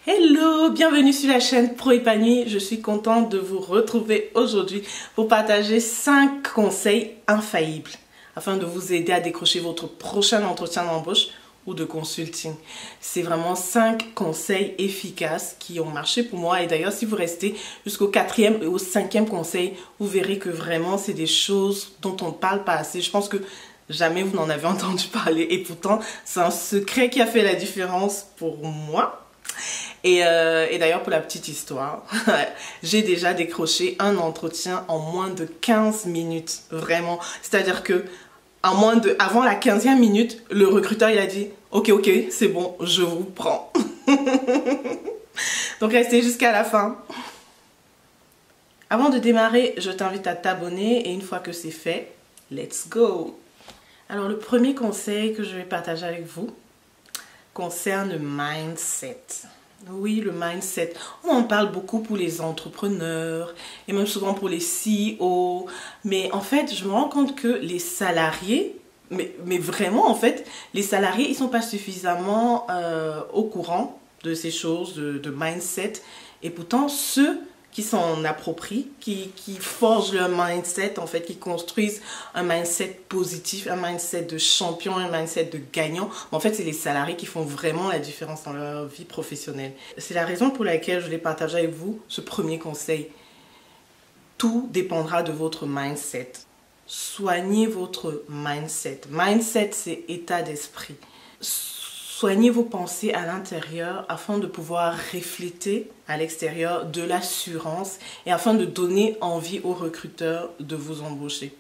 Hello, bienvenue sur la chaîne Pro Épanoui. Je suis contente de vous retrouver aujourd'hui pour partager 5 conseils infaillibles afin de vous aider à décrocher votre prochain entretien d'embauche ou de consulting. C'est vraiment 5 conseils efficaces qui ont marché pour moi. Et d'ailleurs, si vous restez jusqu'au 4e et au 5e conseil, vous verrez que vraiment c'est des choses dont on ne parle pas assez. Je pense que jamais vous n'en avez entendu parler. Et pourtant, c'est un secret qui a fait la différence pour moi. Et d'ailleurs, pour la petite histoire, j'ai déjà décroché un entretien en moins de 15 minutes. Vraiment. C'est-à-dire que avant la 15e minute, le recruteur il a dit « Ok, c'est bon, je vous prends. » Donc restez jusqu'à la fin. Avant de démarrer, je t'invite à t'abonner et une fois que c'est fait, let's go. Alors le premier conseil que je vais partager avec vous concerne le mindset. Oui, le mindset. On en parle beaucoup pour les entrepreneurs et même souvent pour les CEO. Mais en fait, je me rends compte que les salariés, mais vraiment en fait, les salariés, ils ne sont pas suffisamment au courant de ces choses, de mindset. Et pourtant, ceux qui s'en approprient, qui forgent leur mindset, en fait, qui construisent un mindset positif, un mindset de champion, un mindset de gagnant. En fait, c'est les salariés qui font vraiment la différence dans leur vie professionnelle. C'est la raison pour laquelle je voulais partager avec vous ce premier conseil. Tout dépendra de votre mindset. Soignez votre mindset. Mindset, c'est état d'esprit. Soignez vos pensées à l'intérieur afin de pouvoir refléter à l'extérieur de l'assurance et afin de donner envie aux recruteurs de vous embaucher.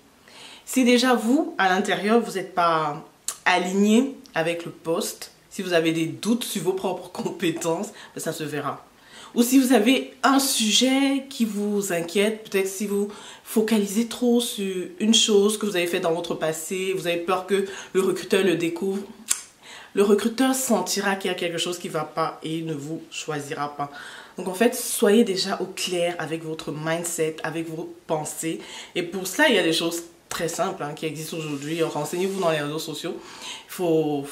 Si déjà vous, à l'intérieur, vous n'êtes pas aligné avec le poste, si vous avez des doutes sur vos propres compétences, ben ça se verra. Ou si vous avez un sujet qui vous inquiète, peut-être si vous focalisez trop sur une chose que vous avez fait dans votre passé, vous avez peur que le recruteur le découvre, le recruteur sentira qu'il y a quelque chose qui ne va pas et il ne vous choisira pas. Donc en fait, soyez déjà au clair avec votre mindset, avec vos pensées. Et pour cela, il y a des choses très simples qui existent aujourd'hui. Renseignez-vous dans les réseaux sociaux. Vous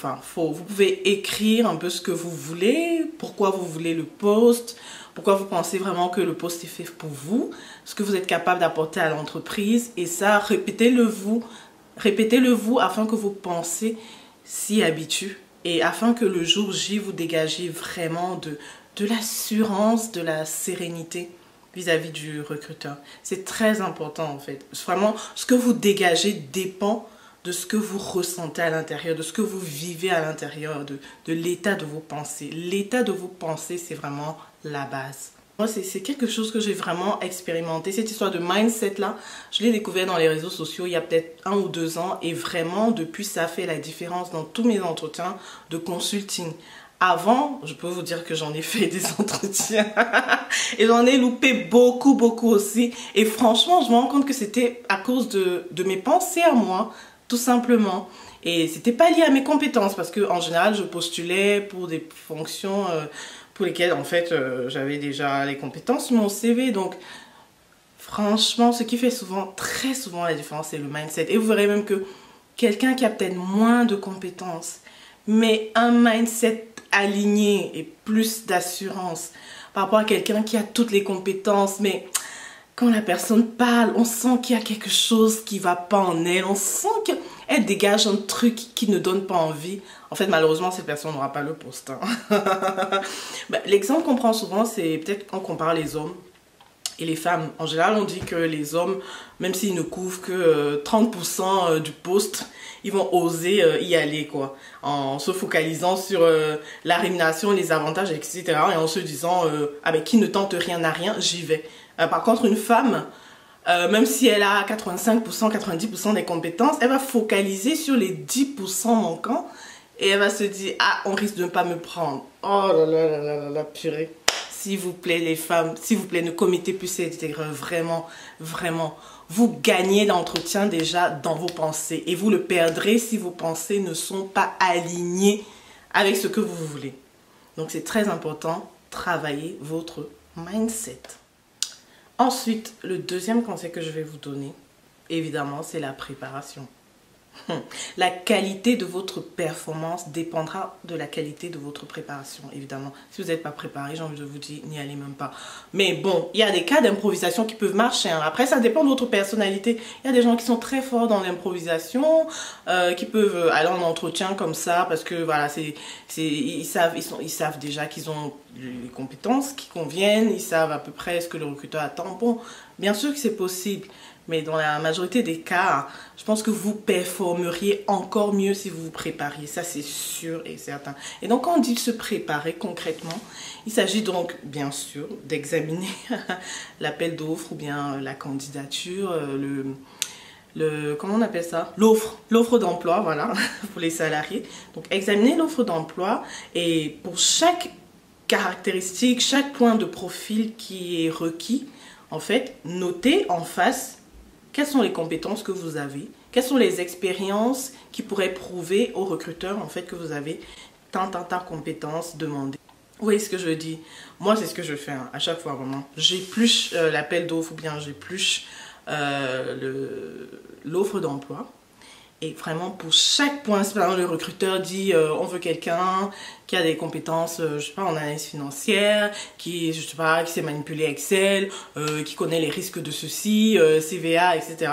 pouvez écrire un peu ce que vous voulez, pourquoi vous voulez le poste, pourquoi vous pensez vraiment que le poste est fait pour vous, ce que vous êtes capable d'apporter à l'entreprise. Et ça, répétez-le vous afin que vos pensées s'y habituent. Et afin que le jour J, vous dégagez vraiment de l'assurance, de la sérénité vis-à-vis du recruteur. C'est très important en fait. Vraiment, ce que vous dégagez dépend de ce que vous ressentez à l'intérieur, de ce que vous vivez à l'intérieur, de l'état de vos pensées. L'état de vos pensées, c'est vraiment la base. Moi, c'est quelque chose que j'ai vraiment expérimenté. Cette histoire de mindset-là, je l'ai découvert dans les réseaux sociaux il y a peut-être 1 ou 2 ans. Et vraiment, depuis, ça a fait la différence dans tous mes entretiens de consulting. Avant, je peux vous dire que j'en ai fait des entretiens. Et j'en ai loupé beaucoup aussi. Et franchement, je me rends compte que c'était à cause de mes pensées à moi, tout simplement. Et c'était pas lié à mes compétences parce que en général, je postulais pour des fonctions pour lesquelles en fait j'avais déjà les compétences sur mon CV. Donc franchement, ce qui fait très souvent la différence, c'est le mindset. Et vous verrez même que quelqu'un qui a peut-être moins de compétences, mais un mindset aligné et plus d'assurance par rapport à quelqu'un qui a toutes les compétences, mais quand la personne parle, on sent qu'il y a quelque chose qui ne va pas en elle. On sent qu'elle dégage un truc qui ne donne pas envie. En fait, malheureusement, cette personne n'aura pas le poste. L'exemple qu'on prend souvent, c'est peut-être quand on compare les hommes et les femmes. En général, on dit que les hommes, même s'ils ne couvrent que 30% du poste, ils vont oser y aller, quoi. En se focalisant sur la rémunération, les avantages, etc. Et en se disant, qui ne tente rien n'a rien, j'y vais. Par contre, une femme, même si elle a 85%, 90% des compétences, elle va focaliser sur les 10% manquants et elle va se dire « Ah, on risque de ne pas me prendre. » Oh là là là là là, purée. S'il vous plaît, les femmes, s'il vous plaît, ne commettez plus cette erreur. Vraiment, vraiment. Vous gagnez l'entretien déjà dans vos pensées et vous le perdrez si vos pensées ne sont pas alignées avec ce que vous voulez. Donc, c'est très important, travaillez votre mindset. Ensuite, le deuxième conseil que je vais vous donner, évidemment, c'est la préparation. La qualité de votre performance dépendra de la qualité de votre préparation, évidemment. Si vous n'êtes pas préparé, j'ai envie de vous dire, n'y allez même pas. Mais bon, il y a des cas d'improvisation qui peuvent marcher. Hein. Après, ça dépend de votre personnalité. Il y a des gens qui sont très forts dans l'improvisation, qui peuvent aller en entretien comme ça, parce que voilà, ils savent déjà qu'ils ont les compétences qui conviennent, ils savent à peu près ce que le recruteur attend. Bon, bien sûr que c'est possible. Mais dans la majorité des cas, je pense que vous performeriez encore mieux si vous vous prépariez. Ça, c'est sûr et certain. Et donc, quand on dit se préparer concrètement, il s'agit donc, bien sûr, d'examiner l'appel d'offres ou bien la candidature, comment on appelle ça? L'offre d'emploi, voilà, pour les salariés. Donc, examiner l'offre d'emploi et pour chaque caractéristique, chaque point de profil qui est requis, en fait, noter en face quelles sont les compétences que vous avez, quelles sont les expériences qui pourraient prouver au recruteur en fait que vous avez tant compétences demandées. Vous voyez ce que je dis? Moi, c'est ce que je fais hein, à chaque fois vraiment. J'épluche l'appel d'offres ou bien j'épluche l'offre d'emploi. Et vraiment, pour chaque point, par exemple, le recruteur dit on veut quelqu'un qui a des compétences, je sais pas, en analyse financière, qui, je sais pas, qui sait manipuler Excel, qui connaît les risques de ceci, CVA, etc.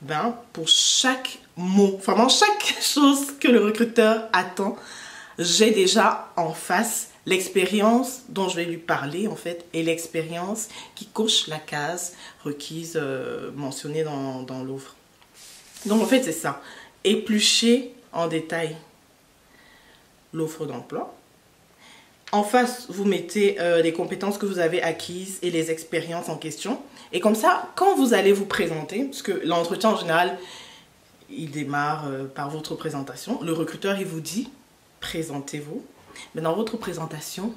Ben, pour chaque mot, vraiment chaque chose que le recruteur attend, j'ai déjà en face l'expérience dont je vais lui parler en fait et l'expérience qui coche la case requise mentionnée dans l'offre. Donc en fait c'est ça. Éplucher en détail l'offre d'emploi. En face, vous mettez les compétences que vous avez acquises et les expériences en question. Et comme ça, quand vous allez vous présenter, parce que l'entretien en général, il démarre par votre présentation. Le recruteur, il vous dit, présentez-vous. Mais dans votre présentation,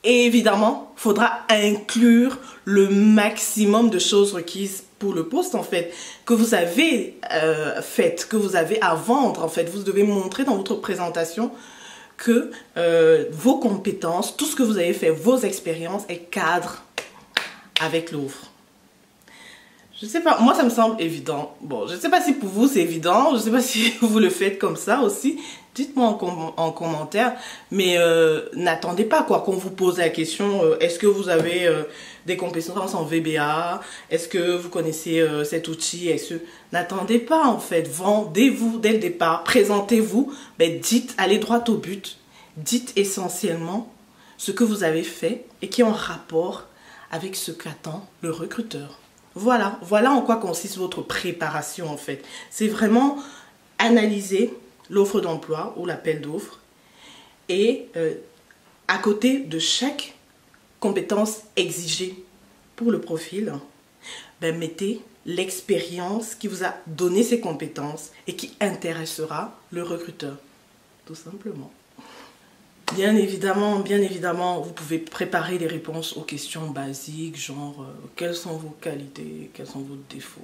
évidemment, il faudra inclure le maximum de choses requises pour le poste en fait, que vous avez fait, que vous avez à vendre en fait. Vous devez montrer dans votre présentation que vos compétences, tout ce que vous avez fait, vos expériences est cadre avec l'offre. Je sais pas, moi ça me semble évident. Bon, je sais pas si pour vous c'est évident, je sais pas si vous le faites comme ça aussi. Dites-moi en commentaire, mais n'attendez pas quoi qu'on vous pose la question, est-ce que vous avez des compétences en VBA, est-ce que vous connaissez cet outil, n'attendez pas en fait, vendez-vous dès le départ, présentez-vous, mais dites, allez droit au but, dites essentiellement ce que vous avez fait et qui est en rapport avec ce qu'attend le recruteur. Voilà en quoi consiste votre préparation en fait. C'est vraiment analyser l'offre d'emploi ou l'appel d'offres et à côté de chaque compétence exigée pour le profil, ben, mettez l'expérience qui vous a donné ces compétences et qui intéressera le recruteur, tout simplement. Bien évidemment, vous pouvez préparer des réponses aux questions basiques, genre quelles sont vos qualités, quels sont vos défauts.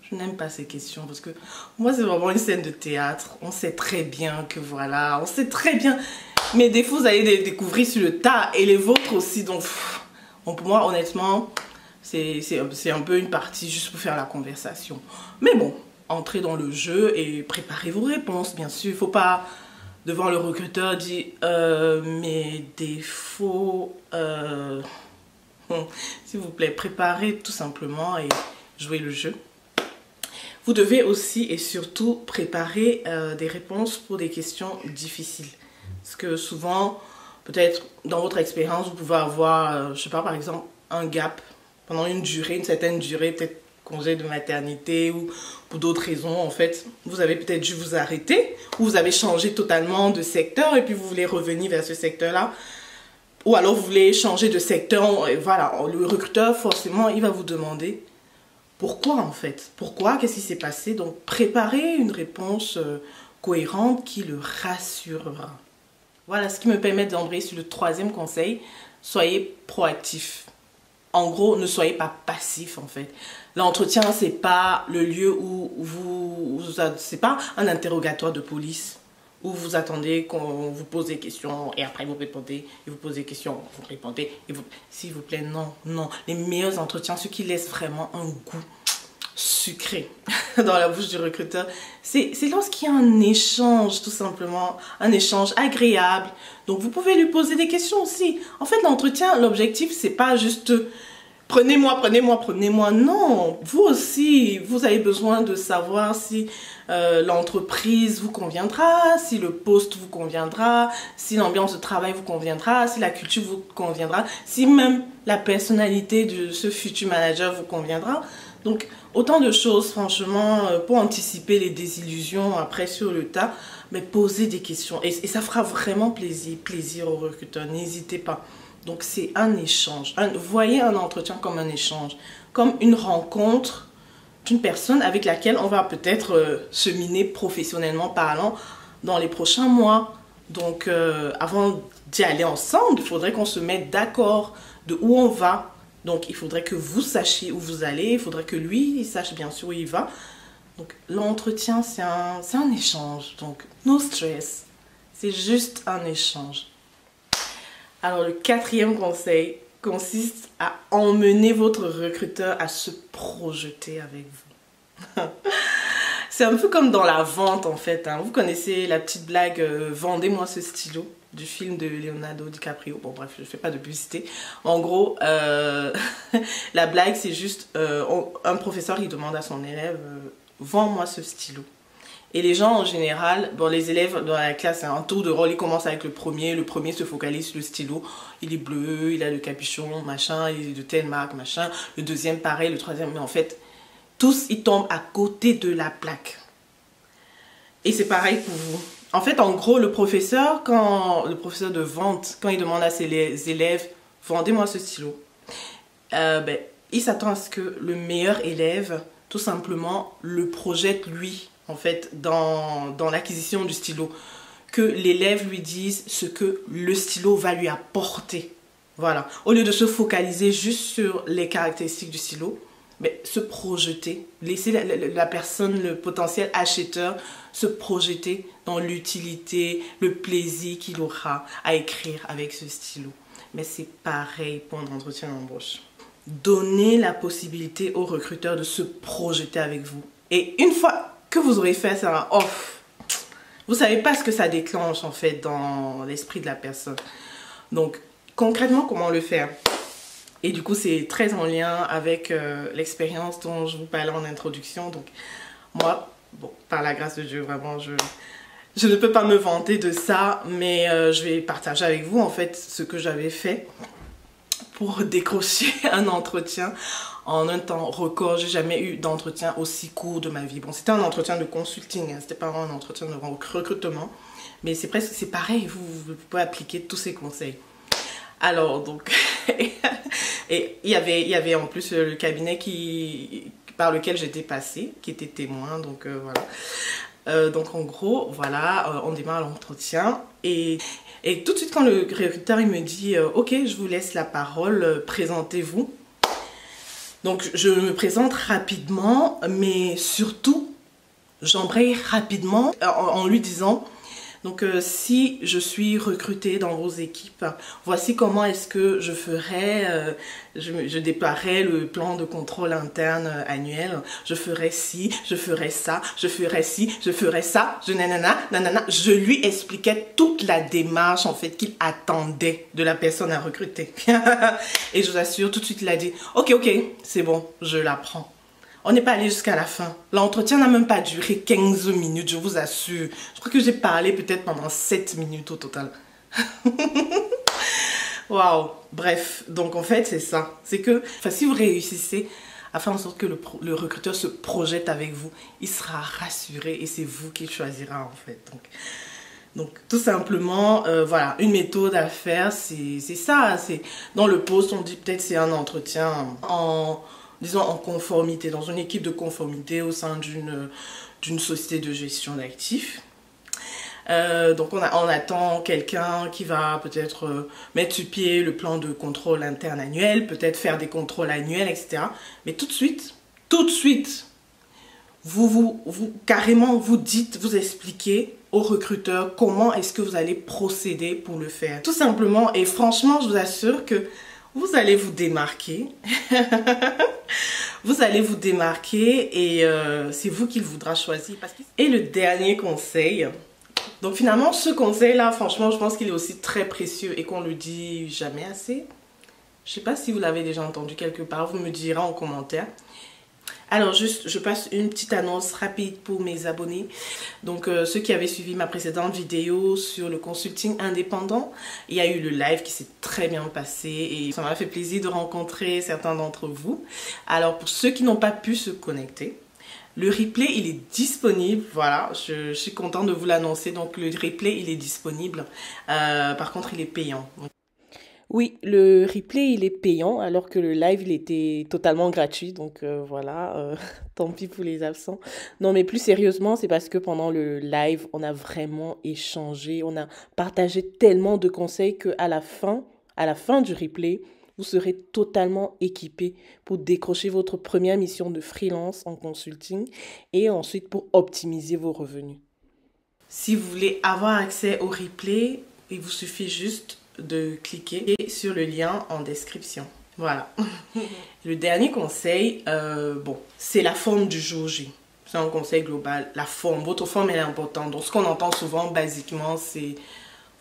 Je n'aime pas ces questions parce que moi c'est vraiment une scène de théâtre. On sait très bien que voilà, on sait très bien. Mes défauts, vous allez les découvrir sur le tas et les vôtres aussi. Donc pour moi, honnêtement, c'est un peu une partie juste pour faire la conversation. Mais bon, entrez dans le jeu et préparez vos réponses, bien sûr. Il ne faut pas, devant le recruteur, dire mes défauts. S'il vous plaît, préparez tout simplement et jouez le jeu. Vous devez aussi et surtout préparer des réponses pour des questions difficiles. Parce que souvent, peut-être dans votre expérience, vous pouvez avoir, je sais pas, par exemple, un gap pendant une certaine durée, peut-être congé de maternité ou pour d'autres raisons, en fait. Vous avez peut-être dû vous arrêter ou vous avez changé totalement de secteur et puis vous voulez revenir vers ce secteur-là. Ou alors vous voulez changer de secteur. Et voilà, le recruteur, forcément, il va vous demander pourquoi en fait. Pourquoi? Qu'est-ce qui s'est passé? Donc, préparez une réponse cohérente qui le rassurera. Voilà ce qui me permet d'embrayer sur le troisième conseil. Soyez proactif. En gros, ne soyez pas passif en fait. L'entretien, c'est pas le lieu où c'est pas un interrogatoire de police où vous attendez qu'on vous pose des questions et après vous répondez, et vous posez des questions, vous répondez, et vous... S'il vous plaît, non. Les meilleurs entretiens, ceux qui laissent vraiment un goût, sucré dans la bouche du recruteur. C'est lorsqu'il y a un échange, tout simplement, un échange agréable. Donc vous pouvez lui poser des questions aussi. En fait, l'entretien, l'objectif, c'est pas juste prenez-moi, prenez-moi, prenez-moi. Non, vous aussi, vous avez besoin de savoir si l'entreprise vous conviendra, si le poste vous conviendra, si l'ambiance de travail vous conviendra, si la culture vous conviendra, si même la personnalité de ce futur manager vous conviendra. Donc, autant de choses, franchement, pour anticiper les désillusions après sur le tas, mais posez des questions. Et ça fera vraiment plaisir aux recruteurs, n'hésitez pas. Donc, c'est un échange. Voyez un entretien comme un échange, comme une rencontre d'une personne avec laquelle on va peut-être cheminer professionnellement parlant dans les prochains mois. Donc, avant d'y aller ensemble, il faudrait qu'on se mette d'accord de où on va. Donc, il faudrait que vous sachiez où vous allez, il faudrait que lui, il sache bien sûr où il va. Donc, l'entretien, c'est un échange. Donc, no stress. C'est juste un échange. Alors, le 4e conseil consiste à emmener votre recruteur à se projeter avec vous. C'est un peu comme dans la vente, en fait. Hein. Vous connaissez la petite blague « Vendez-moi ce stylo » du film de Leonardo DiCaprio. Bon, bref, je ne fais pas de publicité. En gros, la blague, c'est juste un professeur qui demande à son élève « Vends-moi ce stylo ». Et les gens, en général, bon, les élèves dans la classe, c'est un tour de rôle, ils commencent avec le premier. Le premier se focalise sur le stylo. Il est bleu, il a le capuchon, machin, il est de telle marque, machin. Le deuxième, pareil, le troisième. Mais en fait, tous, ils tombent à côté de la plaque. Et c'est pareil pour vous. En fait, en gros, le professeur de vente, quand il demande à ses élèves, vendez-moi ce stylo, il s'attend à ce que le meilleur élève, tout simplement, le projette lui, en fait, dans l'acquisition du stylo. Que l'élève lui dise ce que le stylo va lui apporter. Voilà. Au lieu de se focaliser juste sur les caractéristiques du stylo, mais se projeter, laisser la personne, le potentiel acheteur, se projeter dans l'utilité, le plaisir qu'il aura à écrire avec ce stylo. Mais c'est pareil pour un entretien d'embauche. Donnez la possibilité au recruteur de se projeter avec vous. Et une fois que vous aurez fait ça, vous ne savez pas ce que ça déclenche en fait dans l'esprit de la personne. Donc, concrètement, comment le faire? Et du coup, c'est très en lien avec l'expérience dont je vous parlais en introduction. Donc, moi, bon, par la grâce de Dieu, vraiment, je ne peux pas me vanter de ça, mais je vais partager avec vous, en fait, ce que j'avais fait pour décrocher un entretien en un temps record. J'ai jamais eu d'entretien aussi court de ma vie. Bon, c'était un entretien de consulting, hein, c'était pas vraiment un entretien de recrutement, mais c'est presque, c'est pareil, vous pouvez appliquer tous ces conseils. Alors, donc, et il y avait en plus le cabinet par lequel j'étais passée, qui était témoin, donc voilà. Donc en gros, voilà, on démarre l'entretien et tout de suite quand le recruteur il me dit « Ok, je vous laisse la parole, présentez-vous ». Donc je me présente rapidement, mais surtout, j'embraye rapidement en lui disant « Donc si je suis recrutée dans vos équipes, voici comment est-ce que je ferai, je déploierai le plan de contrôle interne annuel. Je ferai ci, je ferai ça, je ferai ci, je ferai ça, nanana. Je lui expliquais toute la démarche en fait qu'il attendait de la personne à recruter. Et je vous assure, tout de suite il a dit « Ok, c'est bon, je la prends ». On n'est pas allé jusqu'à la fin. L'entretien n'a même pas duré 15 minutes, je vous assure. Je crois que j'ai parlé peut-être pendant 7 minutes au total. Waouh. Bref, donc en fait, c'est ça. C'est que si vous réussissez à faire en sorte que le recruteur se projette avec vous, il sera rassuré et c'est vous qui choisira en fait. Donc tout simplement, voilà, une méthode à faire, c'est ça. Dans le poste, on dit peut-être c'est un entretien disons en conformité, dans une équipe de conformité au sein d'une société de gestion d'actifs. Donc on attend quelqu'un qui va peut-être mettre sur pied le plan de contrôle interne annuel, peut-être faire des contrôles annuels, etc. Mais tout de suite, carrément vous expliquez au recruteur comment est-ce que vous allez procéder pour le faire. Tout simplement, et franchement, je vous assure que vous allez vous démarquer. Vous allez vous démarquer et c'est vous qui le voudra choisir. Et le dernier conseil, donc finalement ce conseil là, franchement je pense qu'il est aussi très précieux et qu'on le dit jamais assez. Je sais pas si vous l'avez déjà entendu quelque part, vous me direz en commentaire. Alors juste, je passe une petite annonce rapide pour mes abonnés. Donc ceux qui avaient suivi ma précédente vidéo sur le consulting indépendant, il y a eu le live qui s'est très bien passé et ça m'a fait plaisir de rencontrer certains d'entre vous. Alors pour ceux qui n'ont pas pu se connecter, le replay il est disponible, voilà, je suis contente de vous l'annoncer. Donc le replay il est disponible, par contre il est payant. Oui, le replay il est payant alors que le live il était totalement gratuit, donc voilà, tant pis pour les absents. Non mais plus sérieusement, c'est parce que pendant le live on a vraiment échangé, on a partagé tellement de conseils qu'à la fin du replay, vous serez totalement équipé pour décrocher votre première mission de freelance en consulting et ensuite pour optimiser vos revenus. Si vous voulez avoir accès au replay, il vous suffit juste de cliquer sur le lien en description. Voilà. Le dernier conseil, bon, c'est la forme du jour J. C'est un conseil global. La forme, votre forme elle est importante. Donc ce qu'on entend souvent, basiquement, c'est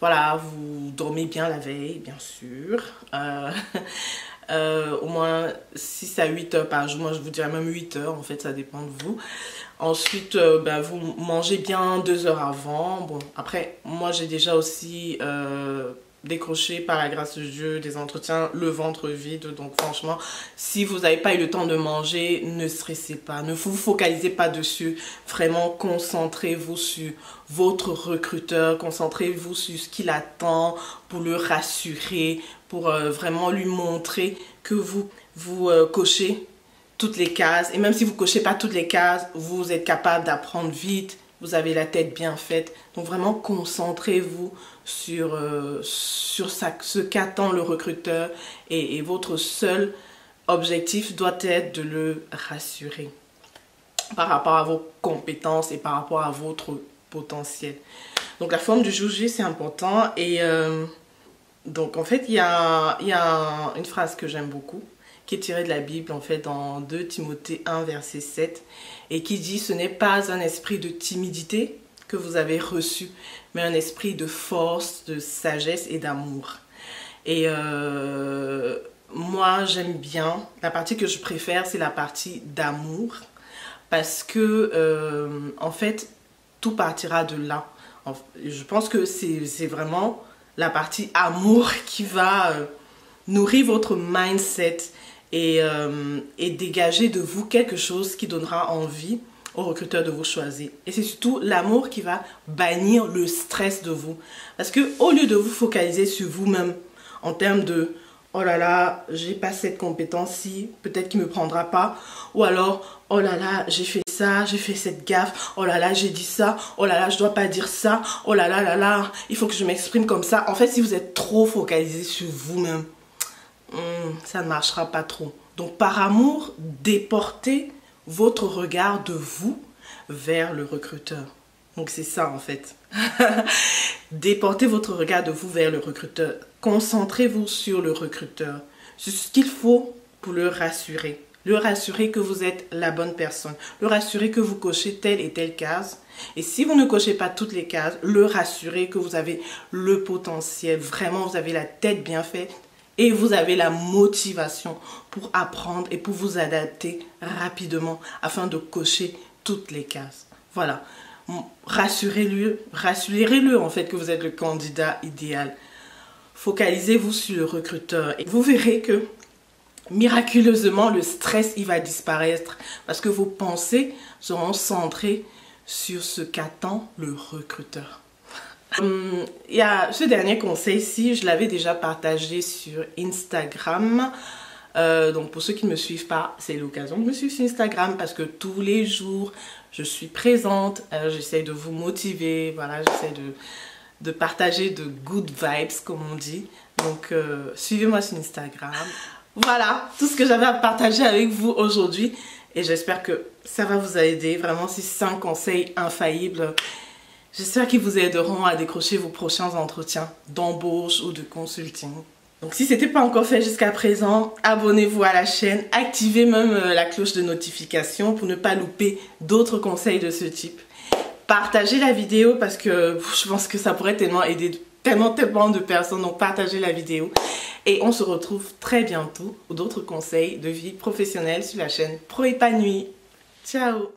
voilà, vous dormez bien la veille, bien sûr. Au moins 6 à 8 heures par jour. Moi, je vous dirais même 8 heures, en fait, ça dépend de vous. Ensuite, vous mangez bien 2 heures avant. Bon, après, moi, j'ai déjà aussi décroché par la grâce de Dieu des entretiens le ventre vide. Donc franchement, si vous n'avez pas eu le temps de manger, ne stressez pas, ne vous focalisez pas dessus. Vraiment, concentrez-vous sur votre recruteur, concentrez-vous sur ce qu'il attend pour le rassurer, pour vraiment lui montrer que vous cochez toutes les cases. Et même si vous ne cochez pas toutes les cases, vous êtes capable d'apprendre vite. Vous avez la tête bien faite. Donc vraiment, concentrez-vous sur ce qu'attend le recruteur. Et votre seul objectif doit être de le rassurer par rapport à vos compétences et par rapport à votre potentiel. Donc la forme du jour J, c'est important. Et donc en fait, il y a une phrase que j'aime beaucoup, qui est tirée de la Bible, en fait, dans 2 Timothée 1, verset 7, et qui dit « Ce n'est pas un esprit de timidité que vous avez reçu, mais un esprit de force, de sagesse et d'amour. » Et moi, j'aime bien, la partie que je préfère, c'est la partie d'amour, parce que, en fait, tout partira de là. Je pense que c'est vraiment la partie amour qui va nourrir votre mindset, et dégager de vous quelque chose qui donnera envie au recruteur de vous choisir. Et c'est surtout l'amour qui va bannir le stress de vous. Parce que au lieu de vous focaliser sur vous-même en termes de « Oh là là, j'ai pas cette compétence-ci, peut-être qu'il me prendra pas » ou alors « Oh là là, j'ai fait ça, j'ai fait cette gaffe, oh là là, j'ai dit ça, oh là là, je dois pas dire ça, oh là là là là, il faut que je m'exprime comme ça. » En fait, si vous êtes trop focalisé sur vous-même, ça ne marchera pas trop. Donc par amour, déportez votre regard de vous vers le recruteur. Donc c'est ça en fait. Déportez votre regard de vous vers le recruteur. Concentrez-vous sur le recruteur, sur ce qu'il faut pour le rassurer. Le rassurer que vous êtes la bonne personne. Le rassurer que vous cochez telle et telle case. Et si vous ne cochez pas toutes les cases, le rassurer que vous avez le potentiel. Vraiment, vous avez la tête bien faite. Et vous avez la motivation pour apprendre et pour vous adapter rapidement afin de cocher toutes les cases. Voilà. Rassurez-le en fait que vous êtes le candidat idéal. Focalisez-vous sur le recruteur et vous verrez que miraculeusement le stress il va disparaître parce que vos pensées seront centrées sur ce qu'attend le recruteur. Il y a ce dernier conseil-ci, je l'avais déjà partagé sur Instagram. Donc pour ceux qui ne me suivent pas, c'est l'occasion de me suivre sur Instagram parce que tous les jours, je suis présente. J'essaie de vous motiver, voilà, j'essaie de partager de good vibes, comme on dit. Donc suivez-moi sur Instagram. Voilà, tout ce que j'avais à partager avec vous aujourd'hui. Et j'espère que ça va vous aider. Vraiment, ces 5 conseils infaillibles. J'espère qu'ils vous aideront à décrocher vos prochains entretiens d'embauche ou de consulting. Donc si ce n'était pas encore fait jusqu'à présent, abonnez-vous à la chaîne, activez même la cloche de notification pour ne pas louper d'autres conseils de ce type. Partagez la vidéo parce que je pense que ça pourrait tellement aider tellement de personnes, donc partagez la vidéo. Et on se retrouve très bientôt pour d'autres conseils de vie professionnelle sur la chaîne Pro Épanoui. Ciao!